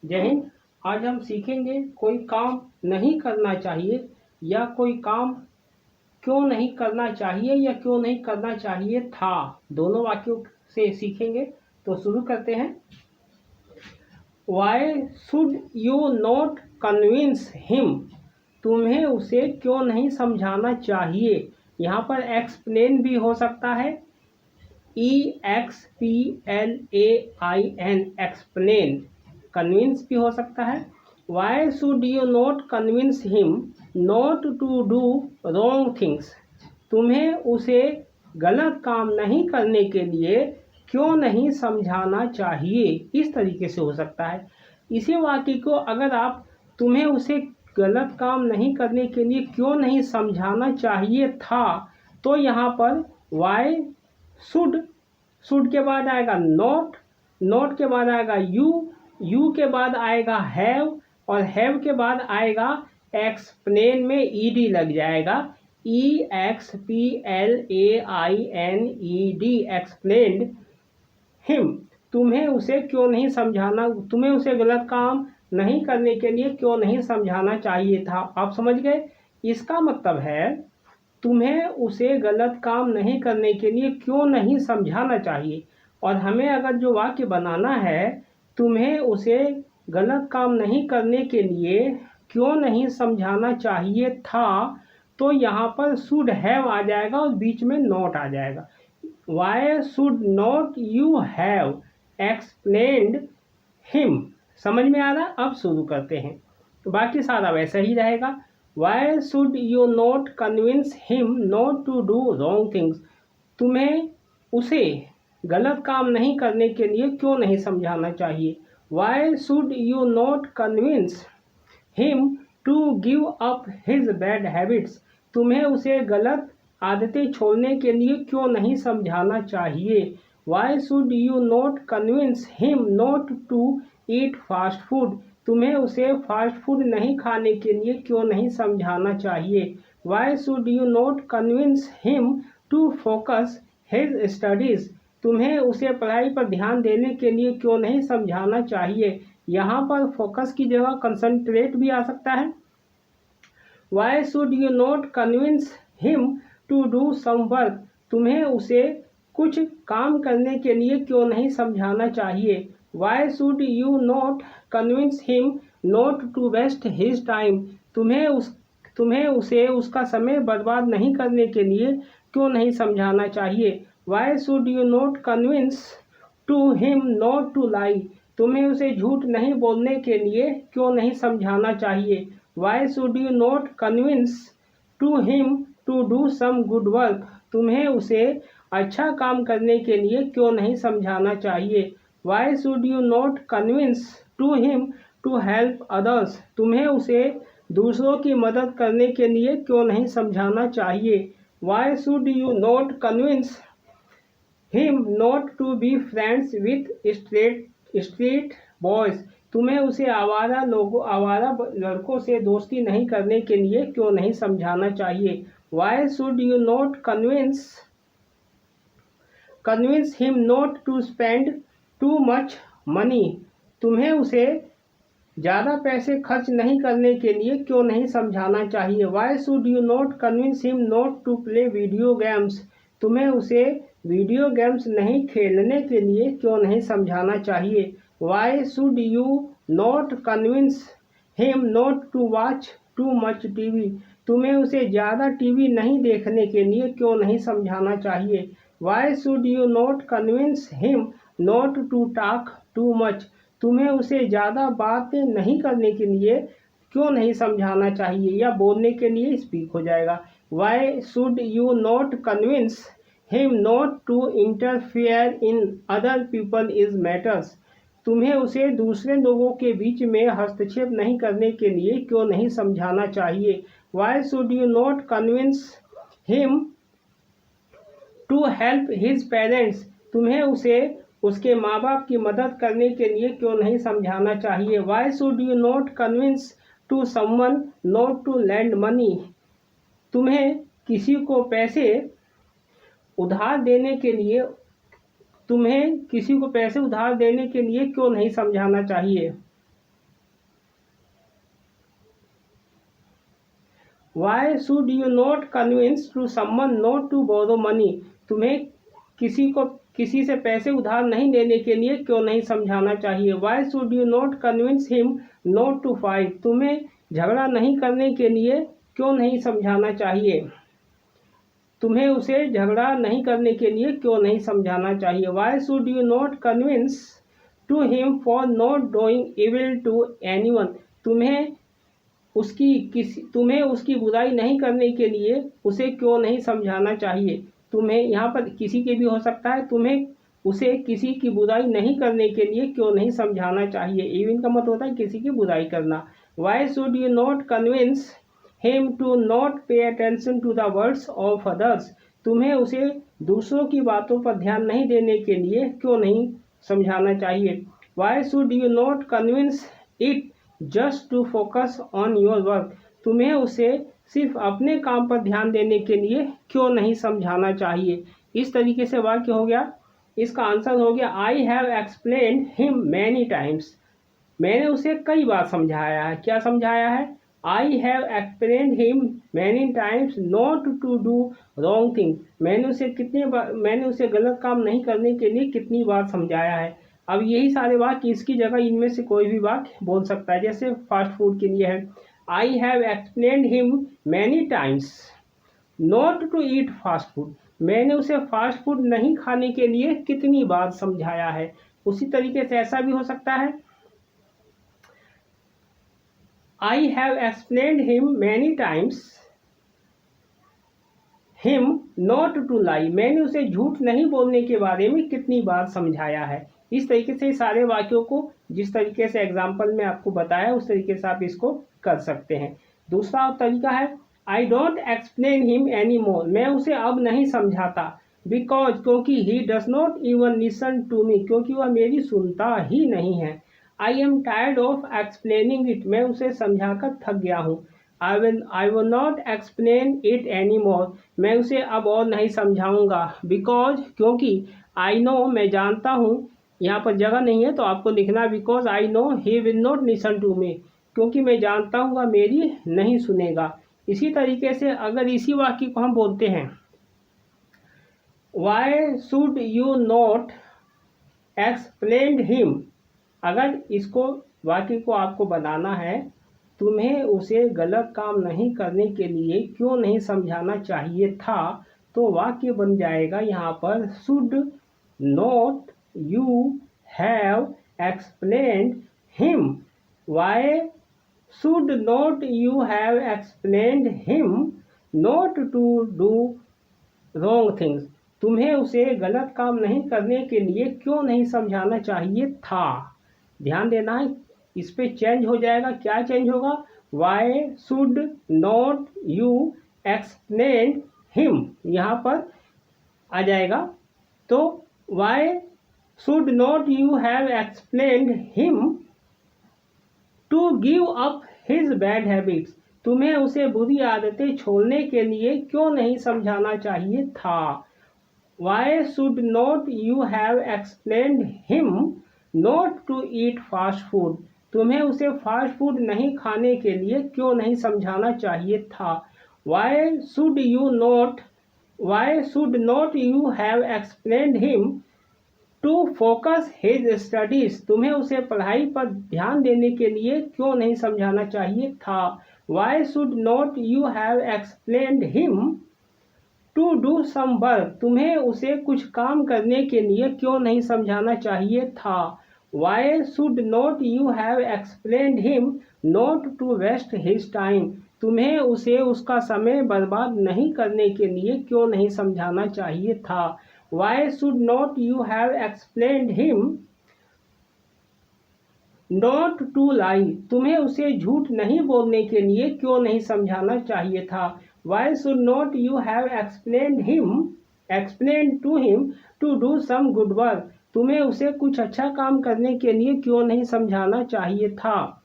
जय हिंद। आज हम सीखेंगे कोई काम नहीं करना चाहिए या कोई काम क्यों नहीं करना चाहिए या क्यों नहीं करना चाहिए था। दोनों वाक्यों से सीखेंगे। तो शुरू करते हैं। Why should you not convince him? तुम्हें उसे क्यों नहीं समझाना चाहिए। यहाँ पर एक्सप्लेन भी हो सकता है, EXPLAIN, एक्सप्लेन। कन्विंस भी हो सकता है। Why should you not convince him not to do wrong things. तुम्हें उसे गलत काम नहीं करने के लिए क्यों नहीं समझाना चाहिए। इस तरीके से हो सकता है। इसी वाक्य को अगर आप तुम्हें उसे गलत काम नहीं करने के लिए क्यों नहीं समझाना चाहिए था, तो यहाँ पर वाई शुड के बाद आएगा नॉट के बाद आएगा यू के बाद आएगा हैव, और हैव के बाद आएगा एक्सप्लेन में ईडी लग जाएगा, EXPLAINED, एक्सप्लेन्ड हिम। तुम्हें उसे क्यों नहीं समझाना, तुम्हें उसे गलत काम नहीं करने के लिए क्यों नहीं समझाना चाहिए था। आप समझ गए। इसका मतलब है तुम्हें उसे गलत काम नहीं करने के लिए क्यों नहीं समझाना चाहिए। और हमें अगर जो वाक्य बनाना है, तुम्हें उसे गलत काम नहीं करने के लिए क्यों नहीं समझाना चाहिए था, तो यहाँ पर शुड हैव आ जाएगा और बीच में नॉट आ जाएगा। Why should not you have explained him. समझ में आ रहा। अब शुरू करते हैं। बाकी सारा वैसा ही रहेगा। Why should you not convince him not to do wrong things. तुम्हें उसे गलत काम नहीं करने के लिए क्यों नहीं समझाना चाहिए। Why should you not convince him to give up his bad habits. तुम्हें उसे गलत आदतें छोड़ने के लिए क्यों नहीं समझाना चाहिए। Why should you not convince him not to eat fast food. तुम्हें उसे फास्ट फूड नहीं खाने के लिए क्यों नहीं समझाना चाहिए। Why should you not convince him to focus his studies. तुम्हें उसे पढ़ाई पर ध्यान देने के लिए क्यों नहीं समझाना चाहिए। यहाँ पर फोकस की जगह कंसंट्रेट भी आ सकता है। Why should you not convince him to do some work. तुम्हें उसे कुछ काम करने के लिए क्यों नहीं समझाना चाहिए। Why should you not convince him not to waste his time. तुम्हें उसे उसका समय बर्बाद नहीं करने के लिए क्यों नहीं समझाना चाहिए। Why should you not convince to him not to lie. तुम्हें उसे झूठ नहीं बोलने के लिए क्यों नहीं समझाना चाहिए। Why should you not convince to him to do some good work. तुम्हें उसे अच्छा काम करने के लिए क्यों नहीं समझाना चाहिए। Why should you not convince to him to help others. तुम्हें उसे दूसरों की मदद करने के लिए क्यों नहीं समझाना चाहिए। Why should you not convince him not to be friends with street boys. तुम्हें उसे आवारा लड़कों से दोस्ती नहीं करने के लिए क्यों नहीं समझाना चाहिए। Why should you not convince him not to spend too much money. तुम्हें उसे ज़्यादा पैसे खर्च नहीं करने के लिए क्यों नहीं समझाना चाहिए। Why should you not convince him not to play video games. तुम्हें उसे वीडियो गेम्स नहीं खेलने के लिए क्यों नहीं समझाना चाहिए। Why should you not convince him not to watch too much TV. तुम्हें उसे ज़्यादा टीवी नहीं देखने के लिए क्यों नहीं समझाना चाहिए। Why should you not convince him not to talk too much. तुम्हें उसे ज़्यादा बातें नहीं करने के लिए क्यों नहीं समझाना चाहिए, या बोलने के लिए स्पीक हो जाएगा। Why should you not convince him not to interfere in other people is matters. तुम्हें उसे दूसरे लोगों के बीच में हस्तक्षेप नहीं करने के लिए क्यों नहीं समझाना चाहिए। Why should you not convince him to help his parents. तुम्हें उसे उसके माँ बाप की मदद करने के लिए क्यों नहीं समझाना चाहिए। Why should you not convince to someone not to lend money. तुम्हें किसी को पैसे उधार देने के लिए क्यों नहीं समझाना चाहिए। Why should you not convince to someone not to borrow money, तुम्हें किसी से पैसे उधार नहीं लेने के लिए क्यों नहीं समझाना चाहिए। Why should you not convince him not to fight, तुम्हें झगड़ा नहीं करने के लिए क्यों नहीं समझाना चाहिए। तुम्हें उसे झगड़ा नहीं करने के लिए क्यों नहीं समझाना चाहिए। Why should you not convince to him for not doing evil to anyone, तुम्हें उसकी बुराई नहीं करने के लिए उसे क्यों नहीं समझाना चाहिए। तुम्हें यहाँ पर किसी के भी हो सकता है, तुम्हें उसे किसी की बुराई नहीं करने के लिए क्यों नहीं समझाना चाहिए। इवन का मतलब होता है किसी की बुराई करना। Why should you not convince him to not pay attention to the words of others, तुम्हें उसे दूसरों की बातों पर ध्यान नहीं देने के लिए क्यों नहीं समझाना चाहिए। Why should you not convince it just to focus on your work, तुम्हें उसे सिर्फ अपने काम पर ध्यान देने के लिए क्यों नहीं समझाना चाहिए। इस तरीके से वाक्य हो गया। इसका आंसर हो गया I have explained him many times, मैंने उसे कई बार समझाया है। क्या समझाया है। I have explained him many times not to do wrong thing, मैंने उसे गलत काम नहीं करने के लिए कितनी बार समझाया है। अब यही सारे वाक्य इसकी जगह इनमें से कोई भी वाक्य बोल सकता है। जैसे फास्ट फूड के लिए है, I have explained him many times not to eat fast food, मैंने उसे फास्ट फूड नहीं खाने के लिए कितनी बार समझाया है। उसी तरीके से ऐसा भी हो सकता है, I have explained him many times him not to lie, मैंने उसे झूठ नहीं बोलने के बारे में कितनी बार समझाया है। इस तरीके से सारे वाक्यों को जिस तरीके से एग्जाम्पल में आपको बताया उस तरीके से आप इसको कर सकते हैं। दूसरा तरीका है, I don't explain him any more, मैं उसे अब नहीं समझाता। बिकॉज, क्योंकि he does not even listen to me, क्योंकि वह मेरी सुनता ही नहीं है। I am tired of explaining it, मैं उसे समझाकर थक गया हूँ। I will not explain it any more, मैं उसे अब और नहीं समझाऊंगा। बिकॉज, क्योंकि, आई नो, मैं जानता हूँ, यहाँ पर जगह नहीं है तो आपको लिखना because I know he will not listen to me, क्योंकि मैं जानता हूँ वह मेरी नहीं सुनेगा। इसी तरीके से अगर इसी वाक्य को हम बोलते हैं, Y should you not explain him, अगर इसको वाक्य को आपको बनाना है, तुम्हें उसे गलत काम नहीं करने के लिए क्यों नहीं समझाना चाहिए था, तो वाक्य बन जाएगा यहाँ पर should not you have explained him. Why should not you have explained him not to do wrong things, तुम्हें उसे गलत काम नहीं करने के लिए क्यों नहीं समझाना चाहिए था। ध्यान देना है, इस पे चेंज हो जाएगा। क्या चेंज होगा, why should not you explain him यहाँ पर आ जाएगा। तो why should not you have explained him to give up his bad habits, तुम्हें उसे बुरी आदतें छोड़ने के लिए क्यों नहीं समझाना चाहिए था। Why should not you have explained him not to eat fast food, तुम्हें उसे फास्ट फूड नहीं खाने के लिए क्यों नहीं समझाना चाहिए था। Why should not you have explained him to focus his studies, तुम्हें उसे पढ़ाई पर ध्यान देने के लिए क्यों नहीं समझाना चाहिए था। Why should not you have explained him to do some work, तुम्हें उसे कुछ काम करने के लिए क्यों नहीं समझाना चाहिए था। Why should not you have explained him not to waste his time, तुम्हें उसे उसका समय बर्बाद नहीं करने के लिए क्यों नहीं समझाना चाहिए था। Why should not you have explained him not to lie, तुम्हें उसे झूठ नहीं बोलने के लिए क्यों नहीं समझाना चाहिए था। Why should not you have explained to him to do some good work, तुम्हें उसे कुछ अच्छा काम करने के लिए क्यों नहीं समझाना चाहिए था।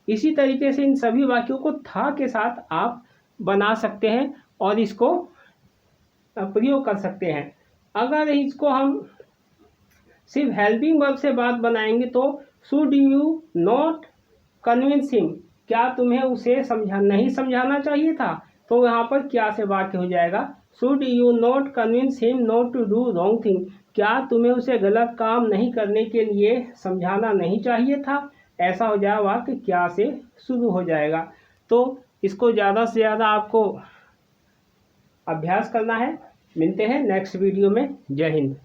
इसी तरीके से इन सभी वाक्यों को था के साथ आप बना सकते हैं और इसको प्रयोग कर सकते हैं। अगर इसको हम सिर्फ हेल्पिंग वर्ब से बात बनाएंगे तो should you not convince him, क्या तुम्हें उसे नहीं समझाना चाहिए था। तो यहाँ पर क्या से वाक्य हो जाएगा, should you not convince him not to do wrong thing, क्या तुम्हें उसे गलत काम नहीं करने के लिए समझाना नहीं चाहिए था। ऐसा हो जाएगा वाक्य क्या से शुरू हो जाएगा। तो इसको ज़्यादा से ज़्यादा आपको अभ्यास करना है। मिलते हैं नेक्स्ट वीडियो में। जय हिंद।